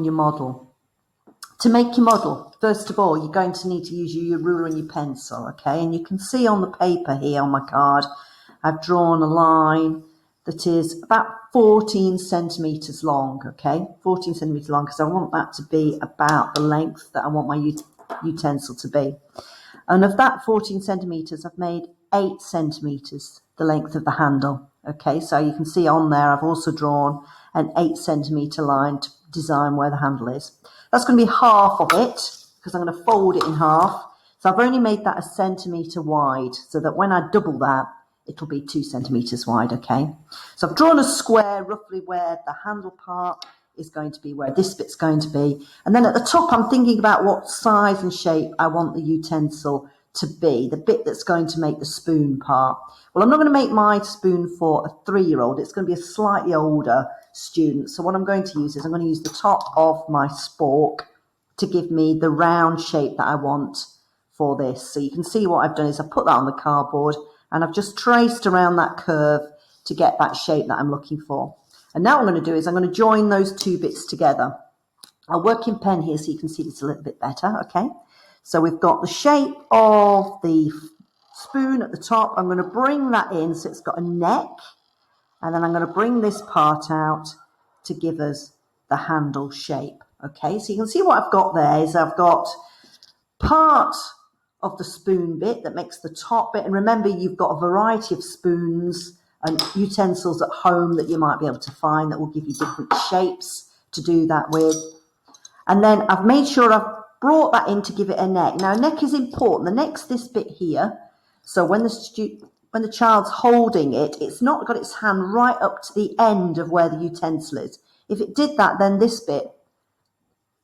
your model. To make your model, first of all, you're going to need to use your ruler and your pencil, okay? And you can see on the paper here on my card, I've drawn a line that is about 14 centimetres long, okay? 14 centimetres long, because I want that to be about the length that I want my utensil to be. And of that 14 centimetres, I've made 8 centimetres the length of the handle, okay? So you can see on there, I've also drawn an 8 centimetre line to design where the handle is. That's going to be half of it, because I'm going to fold it in half. So I've only made that a centimetre wide, so that when I double that, it'll be 2 centimetres wide, okay? So I've drawn a square roughly where the handle part is going to be, where this bit's going to be. And then at the top, I'm thinking about what size and shape I want the utensil to be, the bit that's going to make the spoon part. Well, I'm not going to make my spoon for a 3-year-old. It's going to be a slightly older student. So what I'm going to use is I'm going to use the top of my spork to give me the round shape that I want for this. So you can see what I've done is I've put that on the cardboard and I've just traced around that curve to get that shape that I'm looking for. And now what I'm going to do is I'm going to join those two bits together. I'll work in pen here so you can see this a little bit better, okay? So we've got the shape of the spoon at the top. I'm going to bring that in so it's got a neck. And then I'm going to bring this part out to give us the handle shape. Okay, so you can see what I've got there is I've got part of the spoon bit that makes the top bit. And remember, you've got a variety of spoons and utensils at home that you might be able to find that will give you different shapes to do that with. And then I've made sure I've brought that in to give it a neck. Now, a neck is important. The neck's this bit here. So when the child's holding it, it's not got its hand right up to the end of where the utensil is. If it did that, then this bit,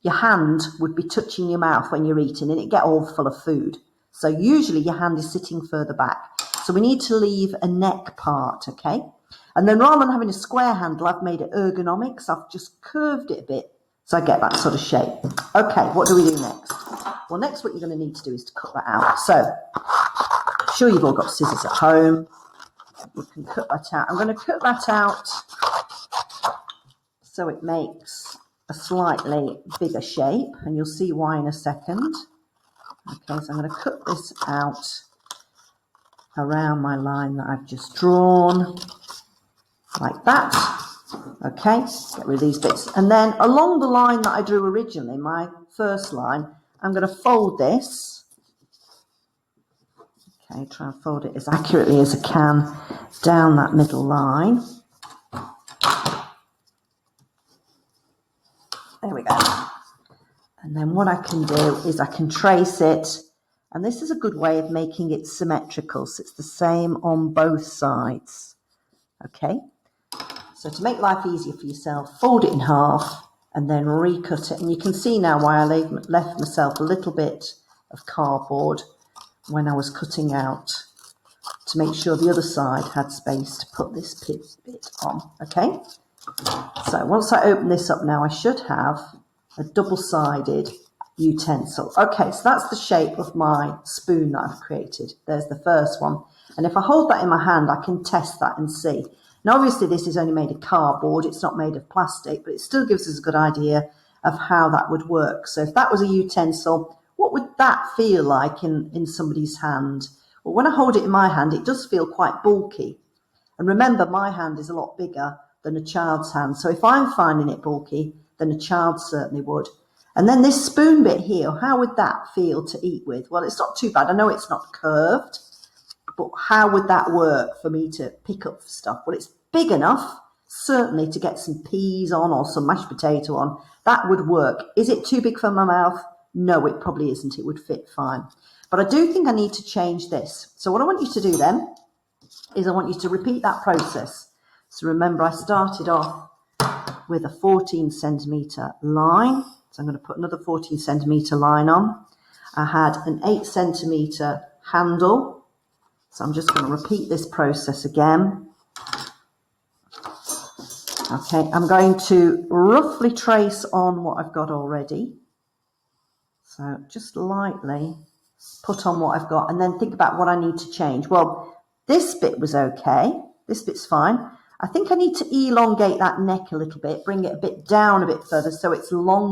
your hand would be touching your mouth when you're eating and it'd get all full of food. So usually your hand is sitting further back. So we need to leave a neck part, okay? And then rather than having a square handle, I've made it ergonomic. So I've just curved it a bit so I get that sort of shape. Okay, what do we do next? Well, next what you're going to need to do is to cut that out. So I'm sure you've all got scissors at home. You can cut that out. I'm going to cut that out so it makes a slightly bigger shape, and you'll see why in a second. Okay, so I'm going to cut this out around my line that I've just drawn, like that. Okay, get rid of these bits. And then along the line that I drew originally, my first line, I'm going to fold this. Okay, try and fold it as accurately as I can down that middle line. There we go. And then what I can do is I can trace it. And this is a good way of making it symmetrical, so it's the same on both sides. Okay, so to make life easier for yourself, fold it in half and then recut it. And you can see now why I left myself a little bit of cardboard when I was cutting out to make sure the other side had space to put this bit on. Okay, so once I open this up now, I should have a double-sided utensil. Okay, so that's the shape of my spoon that I've created. There's the first one. And if I hold that in my hand, I can test that and see. Now, obviously, this is only made of cardboard. It's not made of plastic, but it still gives us a good idea of how that would work. So if that was a utensil, what would that feel like in somebody's hand? Well, when I hold it in my hand, it does feel quite bulky. And remember, my hand is a lot bigger than a child's hand. So if I'm finding it bulky, then a child certainly would. And then this spoon bit here, how would that feel to eat with? Well, it's not too bad. I know it's not curved, but how would that work for me to pick up stuff? Well, it's big enough, certainly, to get some peas on or some mashed potato on. That would work. Is it too big for my mouth? No, it probably isn't. It would fit fine. But I do think I need to change this. So what I want you to do then is I want you to repeat that process. So remember, I started off with a 14 centimetre line. So I'm going to put another 14 centimetre line on. I had an 8 centimetre handle. So I'm just going to repeat this process again. Okay, I'm going to roughly trace on what I've got already. So just lightly put on what I've got and then think about what I need to change. Well, this bit was okay. This bit's fine. I think I need to elongate that neck a little bit, bring it a bit down a bit further so it's long.